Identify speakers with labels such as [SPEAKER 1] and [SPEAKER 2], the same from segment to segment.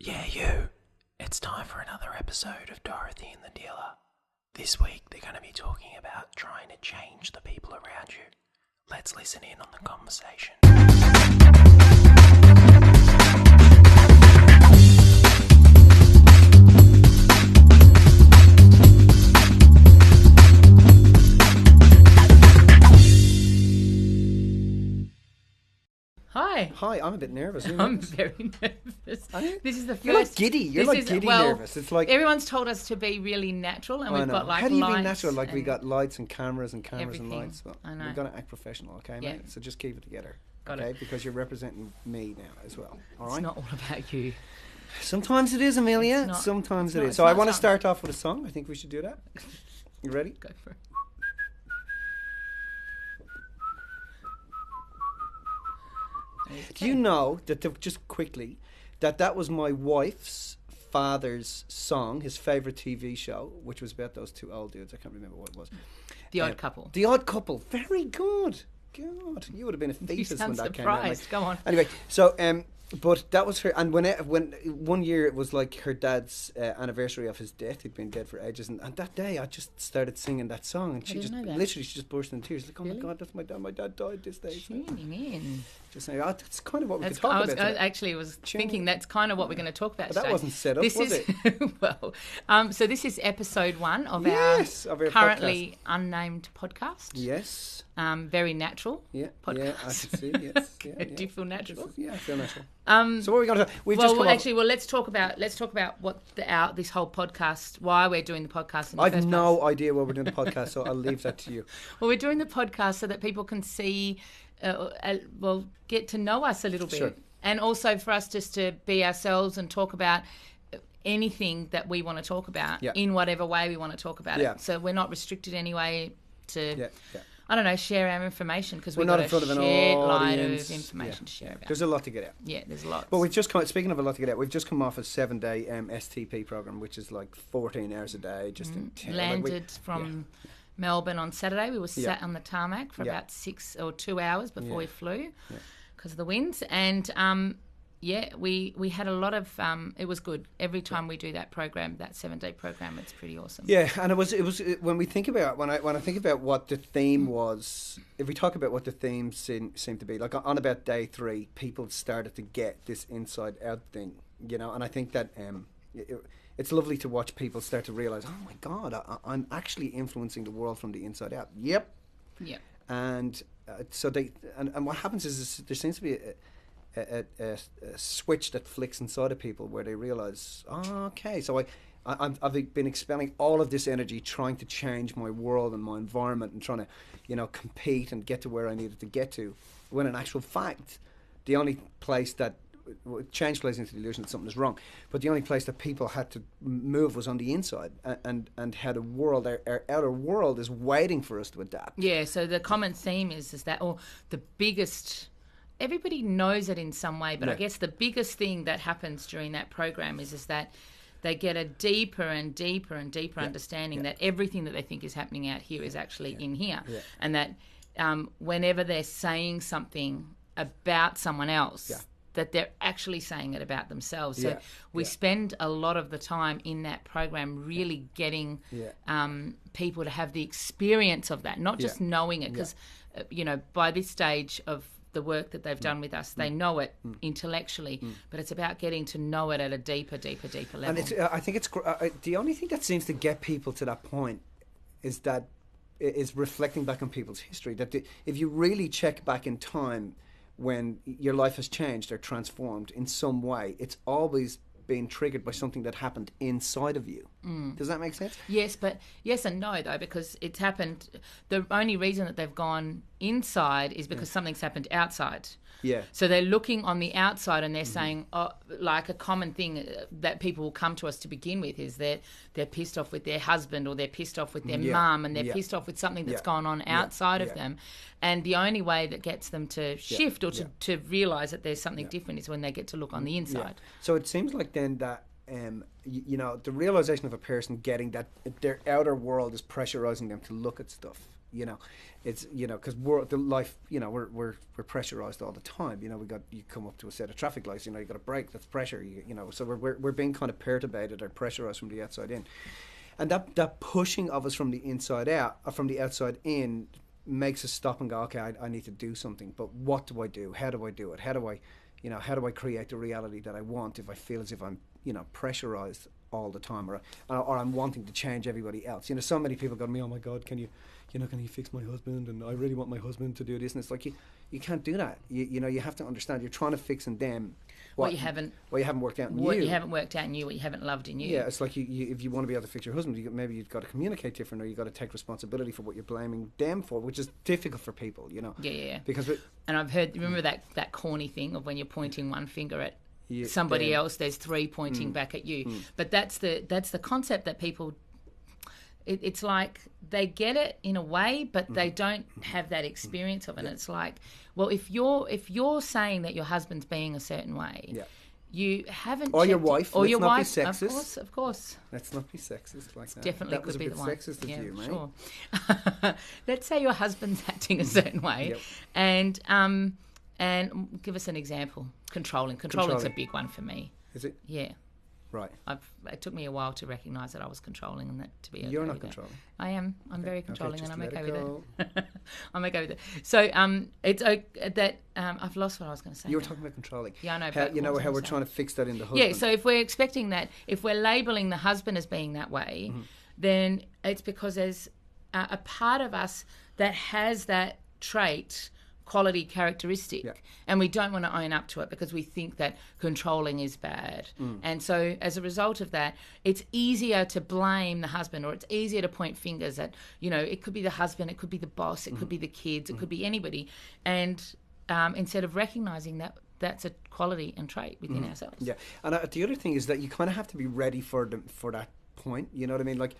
[SPEAKER 1] Yeah, you. It's time for another episode of Dorothy and the Dealer. This week they're going to be talking about trying to change the people around you. Let's listen in on the conversation.
[SPEAKER 2] Hi, I'm a bit nervous.
[SPEAKER 3] I'm very nervous. This is the first.
[SPEAKER 2] You're like giddy. You're like giddy nervous. It's like
[SPEAKER 3] everyone's told us to be really natural, and we've got like
[SPEAKER 2] how do you
[SPEAKER 3] lights
[SPEAKER 2] be natural? Like we got lights and cameras and
[SPEAKER 3] everything.
[SPEAKER 2] lights. Well,
[SPEAKER 3] I know.
[SPEAKER 2] we've got to act professional, okay,
[SPEAKER 3] Yeah.
[SPEAKER 2] mate? So just keep it together,
[SPEAKER 3] Got
[SPEAKER 2] okay?
[SPEAKER 3] it.
[SPEAKER 2] Because you're representing me now as well. All right.
[SPEAKER 3] It's not all about you.
[SPEAKER 2] Sometimes it is, Amelia.
[SPEAKER 3] It's not-
[SPEAKER 2] Sometimes it
[SPEAKER 3] not-
[SPEAKER 2] is.
[SPEAKER 3] it's
[SPEAKER 2] So I
[SPEAKER 3] not
[SPEAKER 2] want to
[SPEAKER 3] something.
[SPEAKER 2] start off with a song. I think we should do that. You ready?
[SPEAKER 3] Go for it.
[SPEAKER 2] Do you know that just quickly that was my wife's father's song, his favorite TV show, which was about those two old dudes. I can't remember what it was.
[SPEAKER 3] The Odd Couple.
[SPEAKER 2] The Odd Couple. Very good. God, you would have been a
[SPEAKER 3] You
[SPEAKER 2] fetus
[SPEAKER 3] sound
[SPEAKER 2] when that came out. Like,
[SPEAKER 3] surprised. Go on.
[SPEAKER 2] anyway, so but that was her. And when one year it was like her dad's anniversary of his death. He'd been dead for ages, and that day I just started singing that song, and she
[SPEAKER 3] didn't know that.
[SPEAKER 2] literally she just burst into tears. Like, oh
[SPEAKER 3] Really?
[SPEAKER 2] my God, that's my dad. My dad died this day. So
[SPEAKER 3] Tuning in.
[SPEAKER 2] just saying, that's kind of what we
[SPEAKER 3] That's,
[SPEAKER 2] could talk
[SPEAKER 3] I was
[SPEAKER 2] about. today.
[SPEAKER 3] actually thinking that's kind of what we're going to talk about
[SPEAKER 2] But that
[SPEAKER 3] today.
[SPEAKER 2] wasn't set up,
[SPEAKER 3] this
[SPEAKER 2] was
[SPEAKER 3] is, well, so this is episode 1 of
[SPEAKER 2] Yes, of our
[SPEAKER 3] currently unnamed podcast.
[SPEAKER 2] Yes.
[SPEAKER 3] Very natural.
[SPEAKER 2] Yeah.
[SPEAKER 3] Podcast.
[SPEAKER 2] Yeah. I can see. Yes. Yeah,
[SPEAKER 3] Do you feel natural?
[SPEAKER 2] Yeah, I feel natural. So what are we going to talk? We've just come
[SPEAKER 3] Let's talk about what this whole podcast, why we're doing the podcast. In the
[SPEAKER 2] I've
[SPEAKER 3] first
[SPEAKER 2] no
[SPEAKER 3] place.
[SPEAKER 2] idea why we're doing the podcast, so I'll leave that to you.
[SPEAKER 3] Well, we're doing the podcast so that people can see, get to know us a little bit,
[SPEAKER 2] Sure.
[SPEAKER 3] and also for us just to be ourselves and talk about anything that we want to talk about in whatever way we want to talk about
[SPEAKER 2] Yeah.
[SPEAKER 3] it. So we're not restricted anyway to.
[SPEAKER 2] Yeah.
[SPEAKER 3] I don't know, share our information because we've
[SPEAKER 2] We're not
[SPEAKER 3] got
[SPEAKER 2] in front
[SPEAKER 3] a
[SPEAKER 2] of an
[SPEAKER 3] shared line
[SPEAKER 2] audience.
[SPEAKER 3] of information
[SPEAKER 2] Yeah.
[SPEAKER 3] to share about.
[SPEAKER 2] There's a lot to get out.
[SPEAKER 3] Yeah, there's lots.
[SPEAKER 2] But we've just come. Speaking of a lot to get out, we've just come off a 7-day STP program, which is like 14 hours a day, just in
[SPEAKER 3] landed from Melbourne on Saturday. We were sat on the tarmac for about 6 or 2 hours before we flew because of the winds. And we had a lot of. It was good. Every time we do that program, that 7-day program, it's pretty awesome.
[SPEAKER 2] Yeah, and it was when we think about when I think about what the theme was. If we talk about what the themes seem to be, like on about day 3, people started to get this inside out thing, and I think that it's lovely to watch people start to realize, oh my God, I'm actually influencing the world from the inside out. Yep.
[SPEAKER 3] Yeah.
[SPEAKER 2] And so and what happens is there seems to be a switch that flicks inside of people where they realize, oh, okay, so I've been expelling all of this energy trying to change my world and my environment and trying to, compete and get to where I needed to get to, when in actual fact, the only place that change plays into the illusion that something is wrong, but the only place that people had to move was on the inside, and how the world, our outer world, is waiting for us to adapt.
[SPEAKER 3] Yeah. So the common theme is that, or the biggest. Everybody knows it in some way, but I guess the biggest thing that happens during that program is that they get a deeper and deeper and deeper understanding that everything that they think is happening out here is actually in here, and that whenever they're saying something about someone else, that they're actually saying it about themselves. So we spend a lot of the time in that program really getting people to have the experience of that, not just knowing it, because by this stage of the work that they've done with us, they know it intellectually, but it's about getting to know it at a deeper level.
[SPEAKER 2] And I think it's the only thing that seems to get people to that point is reflecting back on people's history. That if you really check back in time, when your life has changed or transformed in some way, it's always been triggered by something that happened inside of you. Does that make sense?
[SPEAKER 3] Yes, but yes and no, though, because it's happened. The only reason that they've gone inside is because something's happened outside.
[SPEAKER 2] Yeah.
[SPEAKER 3] So they're looking on the outside and they're saying, like a common thing that people will come to us to begin with is that they're pissed off with their husband, or they're pissed off with their mum, and they're pissed off with something that's gone on outside of them. And the only way that gets them to shift or to realise that there's something different is when they get to look on the inside.
[SPEAKER 2] So it seems like then that the realization of a person getting that their outer world is pressurizing them to look at stuff You know, it's, you know, because we're pressurized all the time. You know, you come up to a set of traffic lights. You know, you got a brake. That's pressure. You know, so we're being kind of perturbated or pressurized from the outside in, and that pushing of us from the inside out, or from the outside in, makes us stop and go, okay, I need to do something. But what do I do? How do I do it? How do I create the reality that I want if I feel as if I'm, you know, pressurized all the time, or I'm wanting to change everybody else? You know, so many people go to me, oh my God, can you fix my husband? And I really want my husband to do this. And it's like, you can't do that. You know, you have to understand, you're trying to fix in them what you haven't worked out in you.
[SPEAKER 3] What you haven't worked out in you, what you haven't loved in you.
[SPEAKER 2] Yeah, it's like if you want to be able to fix your husband, maybe you've got to communicate different, or you've got to take responsibility for what you're blaming them for, which is difficult for people, you know.
[SPEAKER 3] Yeah.
[SPEAKER 2] Because
[SPEAKER 3] and I've heard, remember that corny thing of when you're pointing one finger at somebody else, there's three pointing back at you. But that's the concept that people, it's like they get it in a way, but they don't have that experience of it. And it's like, well, if you're saying that your husband's being a certain way, you haven't,
[SPEAKER 2] or your wife,
[SPEAKER 3] or your wife,
[SPEAKER 2] be sexist.
[SPEAKER 3] of course.
[SPEAKER 2] Let's not be sexist like that.
[SPEAKER 3] Definitely
[SPEAKER 2] that was
[SPEAKER 3] could
[SPEAKER 2] a
[SPEAKER 3] be
[SPEAKER 2] bit
[SPEAKER 3] the one.
[SPEAKER 2] Sexist of you, mate.
[SPEAKER 3] Sure. Let's say your husband's acting a certain way, and give us an example. Controlling. Controlling's a big one for me.
[SPEAKER 2] Is it?
[SPEAKER 3] Yeah.
[SPEAKER 2] Right.
[SPEAKER 3] It took me a while to recognise that I was controlling, and that to be okay.
[SPEAKER 2] You're not controlling.
[SPEAKER 3] I am. I'm very controlling, and I'm okay with it. I'm okay with it. So it's that I've lost what I was going to say.
[SPEAKER 2] You were talking about controlling.
[SPEAKER 3] Yeah, I know.
[SPEAKER 2] How we're trying to fix that in the husband.
[SPEAKER 3] Yeah. So if we're expecting that, if we're labelling the husband as being that way, then it's because there's a part of us that has that trait, quality, characteristic, and we don't want to own up to it because we think that controlling is bad. And so as a result of that, it's easier to blame the husband, or it's easier to point fingers at, you know, it could be the husband, it could be the boss, it could be the kids, it could be anybody, and instead of recognizing that that's a quality and trait within ourselves.
[SPEAKER 2] Yeah. And the other thing is that you kind of have to be ready for that point, you know what I mean? Like,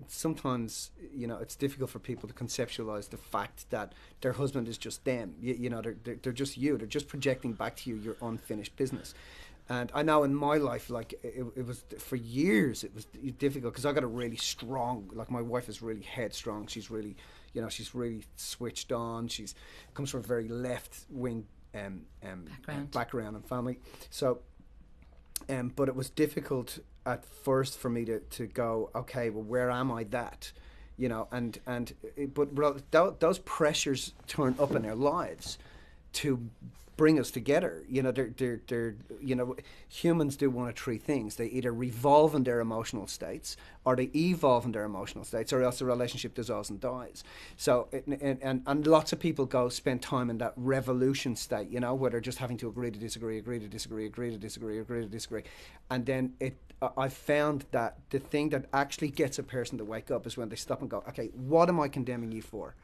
[SPEAKER 2] sometimes, you know, it's difficult for people to conceptualize the fact that their husband is just them. You know, they're just you. They're just projecting back to you your unfinished business. And I know in my life, like, it was for years, it was difficult because I got a really strong, like, my wife is really headstrong. She's really, you know, she's really switched on. She's comes from a very left-wing background and family. So, but it was difficult at first for me to go, okay, well, where am I that? You know, but those pressures turn up in our lives to bring us together. You know, they're you know, humans do one of three things. They either revolve in their emotional states, or they evolve in their emotional states, or else the relationship dissolves and dies. So, and lots of people spend time in that revolution state, you know, where they're just having to agree to disagree, agree to disagree, agree to disagree, agree to disagree. And then I've found that the thing that actually gets a person to wake up is when they stop and go, okay, what am I condemning you for?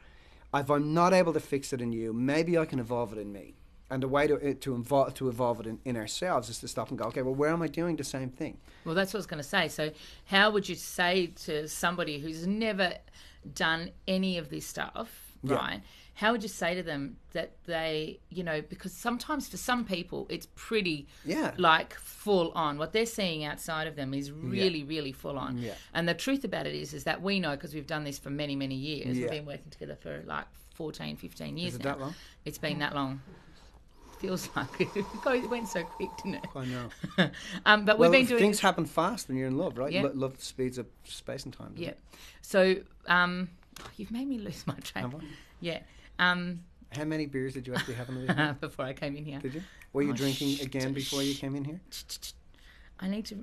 [SPEAKER 2] If I'm not able to fix it in you, maybe I can evolve it in me. And the way to evolve it in ourselves is to stop and go, okay, well, where am I doing the same thing?
[SPEAKER 3] Well, that's what I was going to say. So how would you say to somebody who's never done any of this stuff, right? How would you say to them that they, you know, because sometimes for some people it's pretty like full on. What they're seeing outside of them is really, really full on. Yeah. And the truth about it is that we know, because we've done this for many, many years. We've been working together for like 14, 15 years now. Is it
[SPEAKER 2] that long?
[SPEAKER 3] It's been that long. Feels like it went so quick, didn't it?
[SPEAKER 2] I know.
[SPEAKER 3] But we've been doing
[SPEAKER 2] things happen fast when you're in love, right?
[SPEAKER 3] Yeah.
[SPEAKER 2] Love speeds up space and time.
[SPEAKER 3] Yeah. So you've made me lose my train.
[SPEAKER 2] Have I?
[SPEAKER 3] Yeah.
[SPEAKER 2] How many beers did you actually have in the weekend?
[SPEAKER 3] Before I came in here?
[SPEAKER 2] Did you? Were you drinking again before you came in here?
[SPEAKER 3] I need to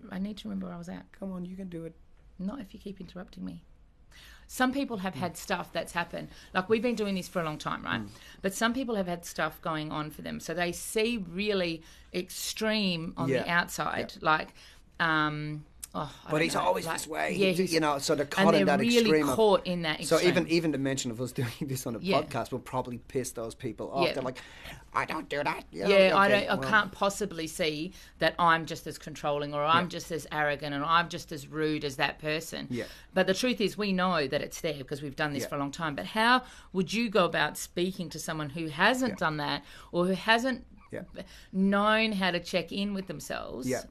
[SPEAKER 3] remember where I was at.
[SPEAKER 2] Come on, you can do it.
[SPEAKER 3] Not if you keep interrupting me. Some people have had stuff that's happened. Like, we've been doing this for a long time, right? But some people have had stuff going on for them. So they see really extreme on the outside. Like,
[SPEAKER 2] but he's always this way.
[SPEAKER 3] Yeah,
[SPEAKER 2] you know, so they're caught in that
[SPEAKER 3] really
[SPEAKER 2] extreme.
[SPEAKER 3] Caught in that extreme.
[SPEAKER 2] So even the mention of us doing this on a podcast will probably piss those people off. They're like, I don't do that. You know?
[SPEAKER 3] I can't possibly see that I'm just as controlling, or I'm just as arrogant, and I'm just as rude as that person. Yeah. But the truth is, we know that it's there because we've done this for a long time. But how would you go about speaking to someone who hasn't done that, or who hasn't known how to check in with themselves? Yeah.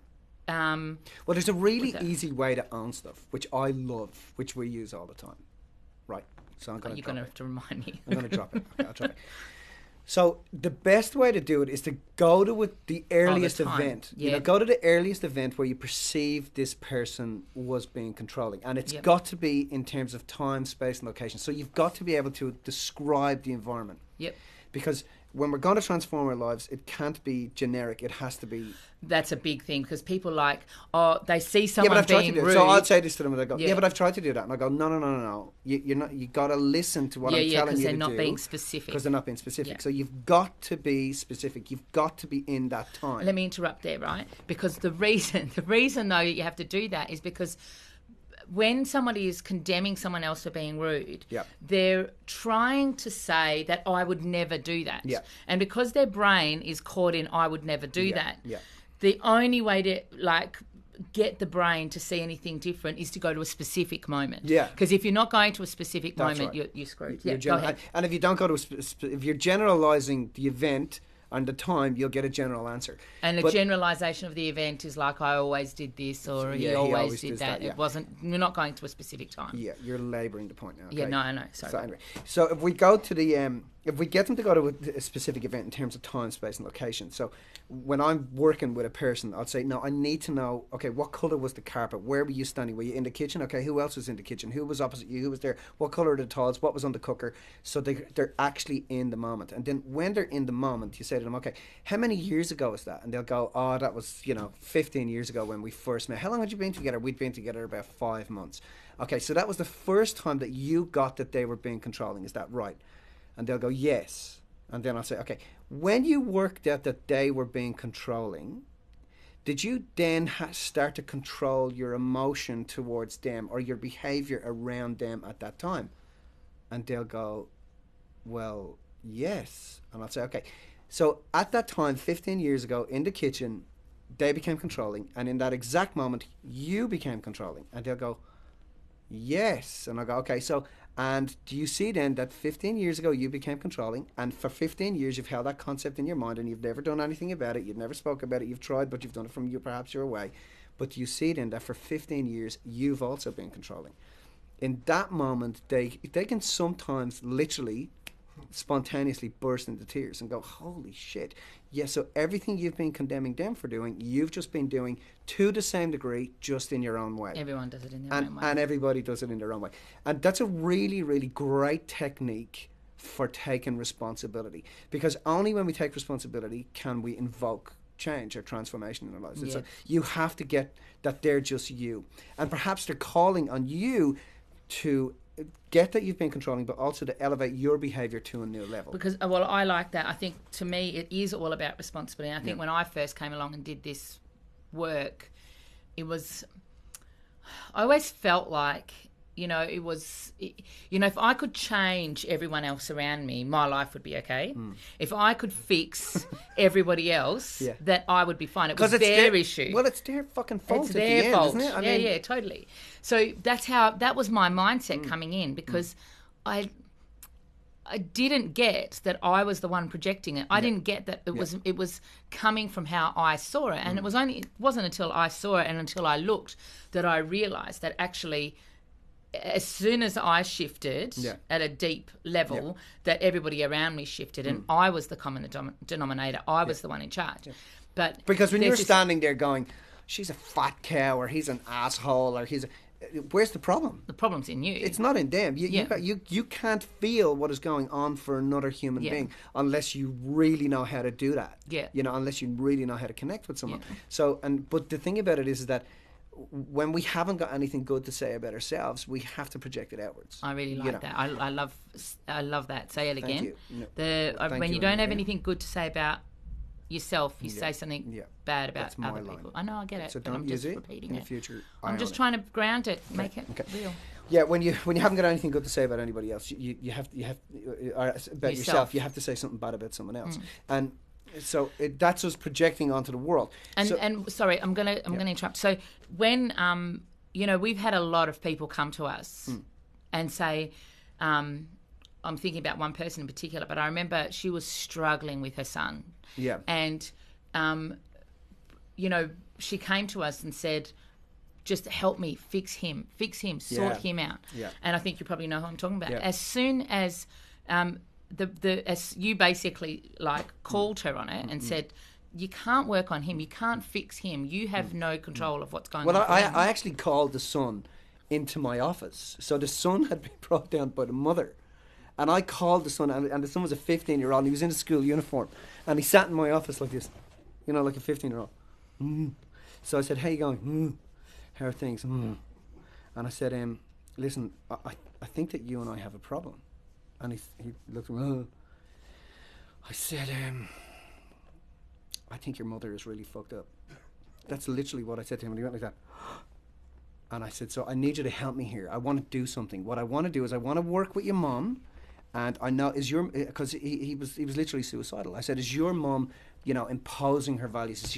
[SPEAKER 2] Well, there's a really easy way to own stuff, which I love, which we use all the time, right? So I'm going to
[SPEAKER 3] You're going to have to remind me.
[SPEAKER 2] I'm going to drop it. Okay, I'll drop it. So the best way to do it is to go to the earliest
[SPEAKER 3] time.
[SPEAKER 2] event.
[SPEAKER 3] Yeah.
[SPEAKER 2] Go to the earliest event where you perceive this person was being controlling. And it's got to be in terms of time, space, and location. So you've got to be able to describe the environment.
[SPEAKER 3] Yep.
[SPEAKER 2] Because when we're going to transform our lives, it can't be generic. It has to be...
[SPEAKER 3] That's a big thing, because people they see
[SPEAKER 2] Yeah,
[SPEAKER 3] someone
[SPEAKER 2] but I've tried to
[SPEAKER 3] being
[SPEAKER 2] do it.
[SPEAKER 3] rude.
[SPEAKER 2] So I'd say this to them, and I go,
[SPEAKER 3] Yeah.
[SPEAKER 2] yeah, but I've tried to do that. And I go, no. You're not. You got to listen to what I'm telling you to do.
[SPEAKER 3] because they're not being specific.
[SPEAKER 2] Because they're not being specific.
[SPEAKER 3] Yeah.
[SPEAKER 2] So you've got to be specific. You've got to be in that time.
[SPEAKER 3] Let me interrupt there, right? Because the reason though you have to do that is because when somebody is condemning someone else for being rude,
[SPEAKER 2] Yep.
[SPEAKER 3] they're trying to say that I would never do that.
[SPEAKER 2] Yeah.
[SPEAKER 3] And because their brain is caught in I would never do that,
[SPEAKER 2] Yeah.
[SPEAKER 3] the only way to get the brain to see anything different is to go to a specific moment.
[SPEAKER 2] Yeah.
[SPEAKER 3] Because if you're not going to a specific
[SPEAKER 2] That's
[SPEAKER 3] moment,
[SPEAKER 2] right.
[SPEAKER 3] you're screwed.
[SPEAKER 2] You're
[SPEAKER 3] Go ahead.
[SPEAKER 2] And if you don't go to if you're generalizing the event and the time, you'll get a general answer.
[SPEAKER 3] And a generalisation of the event is like, I always did this, or he always did
[SPEAKER 2] does
[SPEAKER 3] that.
[SPEAKER 2] that, yeah.
[SPEAKER 3] It wasn't. We're not going to a specific time.
[SPEAKER 2] Yeah, you're labouring the point now. Okay?
[SPEAKER 3] Yeah, no, I know. Sorry.
[SPEAKER 2] So anyway, so if we go to the if we get them to go to a specific event in terms of time, space, and location. So when I'm working with a person, I'll say, no, I need to know, okay, what colour was the carpet? Where were you standing? Were you in the kitchen? Okay, who else was in the kitchen? Who was opposite you? Who was there? What colour are the tiles? What was on the cooker? So they're actually in the moment. And then when they're in the moment, you say to them, okay, how many years ago was that? And they'll go, oh, that was, 15 years ago when we first met. How long had you been together? We'd been together about 5 months. Okay, so that was the first time that you got that they were being controlling. Is that right? And they'll go, yes. And then I'll say, okay, when you worked out that they were being controlling, did you then start to control your emotion towards them or your behavior around them at that time? And they'll go, well, yes. And I'll say, okay, so at that time, 15 years ago, in the kitchen, they became controlling. And in that exact moment, you became controlling. And they'll go, yes. And I go, okay, so, and do you see then that 15 years ago you became controlling, and for 15 years you've held that concept in your mind and you've never done anything about it, you've never spoke about it, you've tried, but you've done it from perhaps your way. But you see then that for 15 years you've also been controlling. In that moment, they can sometimes literally spontaneously burst into tears and go, holy shit. Yeah, so everything you've been condemning them for doing, you've just been doing to the same degree, just in your own way.
[SPEAKER 3] Everyone does it in their own way.
[SPEAKER 2] And everybody does it in their own way. And that's a really, really great technique for taking responsibility. Because only when we take responsibility can we invoke change or transformation in our lives.
[SPEAKER 3] Yeah.
[SPEAKER 2] So you have to get that they're just you. And perhaps they're calling on you to get that you've been controlling, but also to elevate your behaviour to a new level.
[SPEAKER 3] Because, well, I like that. I think, to me, it is all about responsibility. And I think when I first came along and did this work, it was... I always felt like, it was... if I could change everyone else around me, my life would be okay. If I could fix everybody else, that I would be fine. It was their issue.
[SPEAKER 2] Well, it's their fucking fault
[SPEAKER 3] It's
[SPEAKER 2] at
[SPEAKER 3] their
[SPEAKER 2] the end,
[SPEAKER 3] fault.
[SPEAKER 2] isn't it?
[SPEAKER 3] Yeah, totally. So that was my mindset coming in, because I didn't get that I was the one projecting it. I didn't get that it was coming from how I saw it. And it wasn't until I saw it and until I looked that I realised that actually, as soon as I shifted at a deep level, that everybody around me shifted, and I was the common denominator. I was the one in charge. But
[SPEAKER 2] because when you're standing there going, she's a fat cow, or he's an asshole, or where's the problem?
[SPEAKER 3] The problem's in you.
[SPEAKER 2] It's not in them. You can't feel what is going on for another human being unless you really know how to do that.
[SPEAKER 3] Yeah.
[SPEAKER 2] Unless you really know how to connect with someone. So, but the thing about it is that when we haven't got anything good to say about ourselves, we have to project it outwards.
[SPEAKER 3] I really like that. I love that. Say it again.
[SPEAKER 2] Thank you.
[SPEAKER 3] When you don't have anything good to say about yourself, you say something bad about
[SPEAKER 2] That's my
[SPEAKER 3] other
[SPEAKER 2] line.
[SPEAKER 3] people. I know, I get it.
[SPEAKER 2] So
[SPEAKER 3] but I'm
[SPEAKER 2] don't use
[SPEAKER 3] just
[SPEAKER 2] it
[SPEAKER 3] repeating
[SPEAKER 2] in the
[SPEAKER 3] it.
[SPEAKER 2] future.
[SPEAKER 3] I'm just trying to ground it, make it real.
[SPEAKER 2] Yeah, when you haven't got anything good to say about anybody else, you have about yourself. You have to say something bad about someone else, and so that's us projecting onto the world.
[SPEAKER 3] And sorry, I'm gonna interrupt. So when we've had a lot of people come to us and say, I'm thinking about one person in particular, but I remember she was struggling with her son. Yeah. And she came to us and said, just help me, fix him, sort him out.
[SPEAKER 2] Yeah.
[SPEAKER 3] And I think you probably know who I'm talking about.
[SPEAKER 2] Yeah.
[SPEAKER 3] As soon as as you basically like called her on it and said, you can't work on him, you can't fix him, you have no control of what's going on.
[SPEAKER 2] Well,
[SPEAKER 3] for him.
[SPEAKER 2] I actually called the son into my office. So the son had been brought down by the mother. And I called the son, and the son was a 15-year-old, and he was in a school uniform. And he sat in my office like this, like a 15-year-old. So I said, how you going? How are things? And I said, listen, I think that you and I have a problem. And he looked at me. I said, I think your mother is really fucked up. That's literally what I said to him. And he went like that. And I said, so I need you to help me here. I want to do something. What I want to do is I want to work with your mum. And I know, because he was literally suicidal. I said, is your mum, imposing her values? Is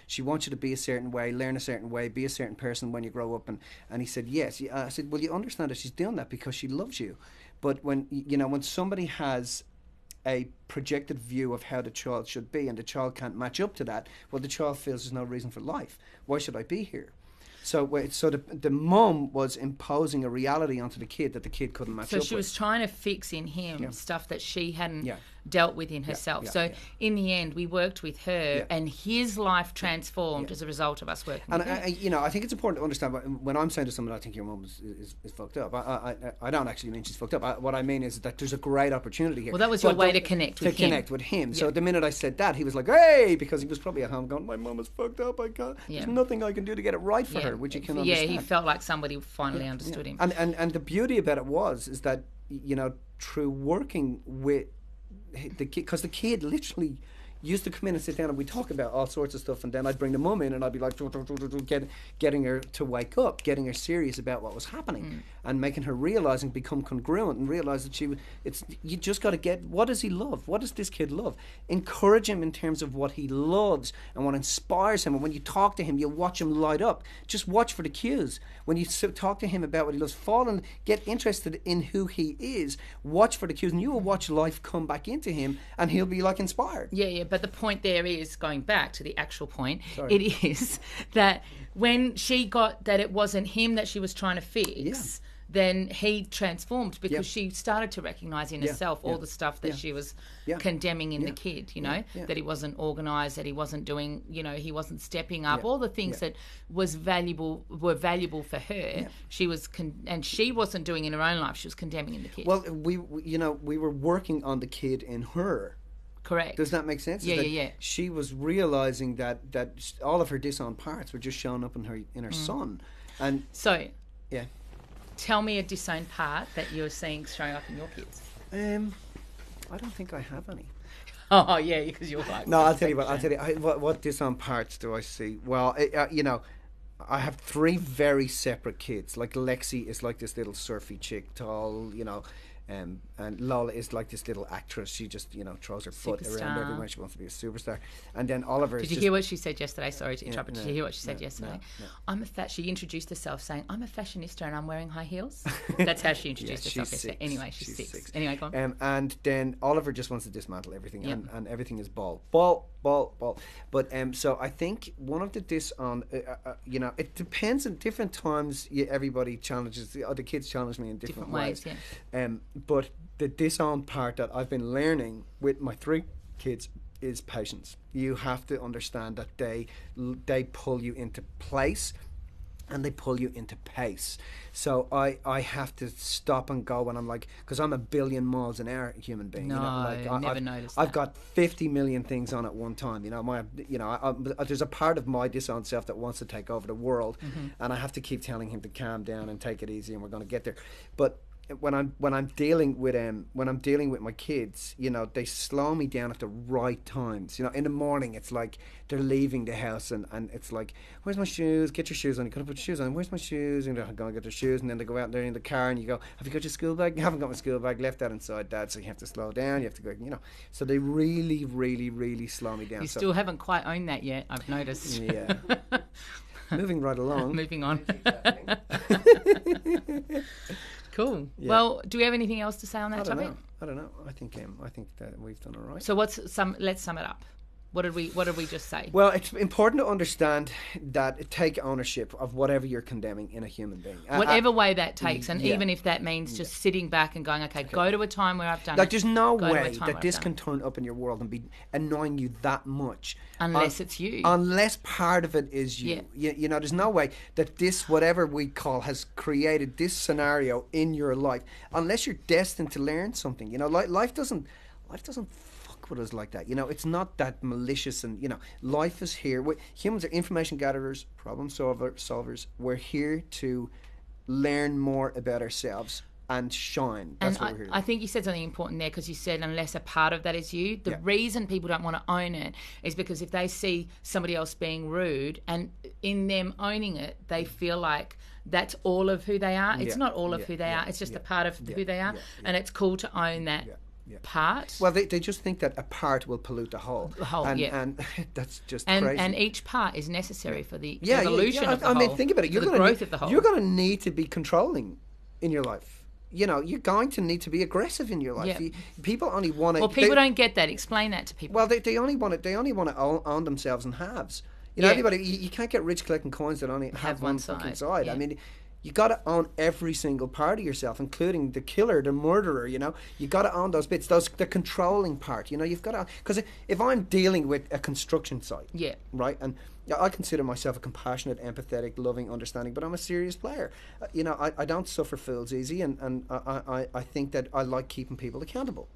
[SPEAKER 2] she wants you to be a certain way, learn a certain way, be a certain person when you grow up? And he said, yes. I said, well, you understand that she's doing that because she loves you. But when somebody has a projected view of how the child should be and the child can't match up to that, well, the child feels there's no reason for life. Why should I be here? So the mum was imposing a reality onto the kid that the kid couldn't match up with.
[SPEAKER 3] So she was trying to fix in him stuff that she hadn't dealt with in herself. In the end, we worked with her and his life transformed as a result of us working with her.
[SPEAKER 2] And I think it's important to understand when I'm saying to someone, I think your mum is fucked up. I don't actually mean she's fucked up. What I mean is that there's a great opportunity here.
[SPEAKER 3] Well, that was your way to connect with him.
[SPEAKER 2] To connect with him. So the minute I said that, he was like, hey, because he was probably at home going, my mum is fucked up. There's nothing I can do to get it right for her, which you can understand.
[SPEAKER 3] Yeah, he felt like somebody finally understood him.
[SPEAKER 2] And the beauty about it is that, through working with the kid, because the kid literally used to come in and sit down and we'd talk about all sorts of stuff, and then I'd bring the mum in and I'd be like getting her to wake up, getting her serious about what was happening and making her realise and become congruent and realise that you just got to get, what does he love? What does this kid love? Encourage him in terms of what he loves and what inspires him, and when you talk to him you'll watch him light up. Just watch for the cues. When you talk to him about what he loves, fall and get interested in who he is, watch for the cues, and you will watch life come back into him and he'll be like inspired.
[SPEAKER 3] But the point there is, going back to the actual point, it is that when she got that it wasn't him that she was trying to fix, then he transformed because she started to recognise in herself all the stuff that she was condemning in the kid, that he wasn't organised, that he wasn't doing, he wasn't stepping up, all the things that were valuable for her. She was, and she wasn't doing in her own life. She was condemning in the kid.
[SPEAKER 2] Well, we were working on the kid in her.
[SPEAKER 3] Correct.
[SPEAKER 2] Does that make sense?
[SPEAKER 3] Yeah.
[SPEAKER 2] She was realising that all of her disowned parts were just showing up in her son, and
[SPEAKER 3] so tell me a disowned part that you're seeing showing up in your kids.
[SPEAKER 2] I don't think I have any.
[SPEAKER 3] Oh yeah, because you're like.
[SPEAKER 2] No, I'll tell you what disowned parts do I see? Well, I have 3 very separate kids. Like Lexi is like this little surfy chick, tall, and Lola is like this little actress. She just, throws her foot around everywhere. She wants to be a superstar. And then Oliver is
[SPEAKER 3] Did you hear what she said yesterday? Sorry to interrupt. Did you hear what she said yesterday? No. She introduced herself saying, I'm a fashionista and I'm wearing high heels. That's how she introduced herself yesterday. Anyway, she's 6. Anyway, go on.
[SPEAKER 2] And then Oliver just wants to dismantle everything, and everything is ball. But so I think one of the it depends on different times. Everybody challenges, the kids challenge me in different ways. But the disowned part that I've been learning with my 3 kids is patience. You have to understand that they pull you into place and they pull you into pace. So I have to stop and go when I'm like, because I'm a billion miles an hour human being.
[SPEAKER 3] No, I never noticed that.
[SPEAKER 2] I've got 50 million things on at one time. There's a part of my disowned self that wants to take over the world, and I have to keep telling him to calm down and take it easy, and we're going to get there. But when I'm dealing with my kids, they slow me down at the right times. In the morning it's like they're leaving the house and it's like, where's my shoes? Get your shoes on. You gotta put your shoes on. Where's my shoes? And they're going to get their shoes, and then they go out there in the car and you go, have you got your school bag? You haven't got my school bag. Left that inside, Dad. So you have to slow down. You have to go. So they really, really, really slow me down.
[SPEAKER 3] You still haven't quite owned that yet, I've noticed.
[SPEAKER 2] Yeah. Moving right along.
[SPEAKER 3] Moving on. Cool. Yeah. Well, do we have anything else to say on that topic?
[SPEAKER 2] I don't know. I think that we've done all right.
[SPEAKER 3] So let's sum it up. What did we just say?
[SPEAKER 2] Well, it's important to understand that take ownership of whatever you're condemning in a human being.
[SPEAKER 3] Whatever way that takes, and
[SPEAKER 2] yeah.
[SPEAKER 3] even if that means just sitting back and going, okay, go to a time where I've done
[SPEAKER 2] like,
[SPEAKER 3] it.
[SPEAKER 2] there's no
[SPEAKER 3] Go to a
[SPEAKER 2] way
[SPEAKER 3] time
[SPEAKER 2] that
[SPEAKER 3] where
[SPEAKER 2] this
[SPEAKER 3] I've
[SPEAKER 2] can
[SPEAKER 3] done
[SPEAKER 2] turn up in your world and be annoying you that much.
[SPEAKER 3] Unless it's you.
[SPEAKER 2] Unless part of it is you.
[SPEAKER 3] Yeah.
[SPEAKER 2] You know, there's no way that this, whatever we call, has created this scenario in your life. Unless you're destined to learn something. You know, life doesn't fuck with us like that. You know, it's not that malicious, and, you know, life is here. Humans are information gatherers, problem solvers. We're here to learn more about ourselves and shine. That's what we're here to do.
[SPEAKER 3] I think you said something important there, because you said unless a part of that is you. The reason people don't want to own it is because if they see somebody else being rude, and in them owning it, they feel like that's all of who they are. It's not all of who they are. It's just a part of who they are. And it's cool to own that part.
[SPEAKER 2] Well, they just think that a part will pollute the whole. And that's just crazy.
[SPEAKER 3] And each part is necessary for the evolution of the whole.
[SPEAKER 2] I mean, think about it.
[SPEAKER 3] You're the growth of the whole.
[SPEAKER 2] You're going to need to be controlling in your life. You know, you're going to need to be aggressive in your life. People only want to.
[SPEAKER 3] Well, people don't get that. Explain that to people.
[SPEAKER 2] Well, they only want to. They only want to own themselves in halves. You know, everybody. You can't get rich collecting coins that only have one fucking side.
[SPEAKER 3] Yeah.
[SPEAKER 2] I mean, you got to own every single part of yourself, including the killer, the murderer. You know, you got to own those bits. The controlling part. You know, you've got to, because if I'm dealing with a construction site, right, and I consider myself a compassionate, empathetic, loving, understanding, but I'm a serious player. You know, I don't suffer fools easy, and I think that I like keeping people accountable.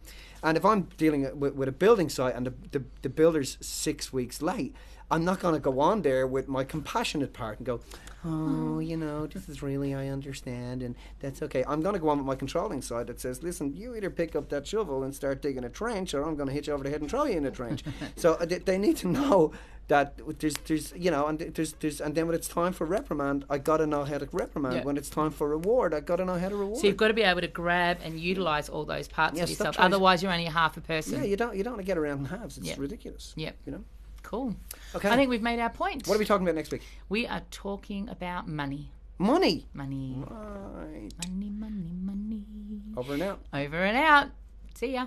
[SPEAKER 2] And if I'm dealing with a building site and the builder's 6 weeks late, I'm not going to go on there with my compassionate part and go, oh, you know, this is really, I understand, and that's okay. I'm going to go on with my controlling side that says, listen, you either pick up that shovel and start digging a trench, or I'm going to hit you over the head and throw you in a trench. So they need to know that there's you know, and and then when it's time for reprimand, I got to know how to reprimand. When it's time for reward, I got to know how to reward.
[SPEAKER 3] So you've got to be able to grab and utilize all those parts of yourself. Otherwise, you're only half a person.
[SPEAKER 2] Yeah, you don't want to get around in halves. It's ridiculous.
[SPEAKER 3] Yep.
[SPEAKER 2] You know.
[SPEAKER 3] Cool.
[SPEAKER 2] Okay.
[SPEAKER 3] I think we've made our point.
[SPEAKER 2] What are we talking about next week?
[SPEAKER 3] We are talking about money.
[SPEAKER 2] Money.
[SPEAKER 3] Money.
[SPEAKER 2] Right.
[SPEAKER 3] Money, money, money.
[SPEAKER 2] Over and out.
[SPEAKER 3] Over and out. See ya.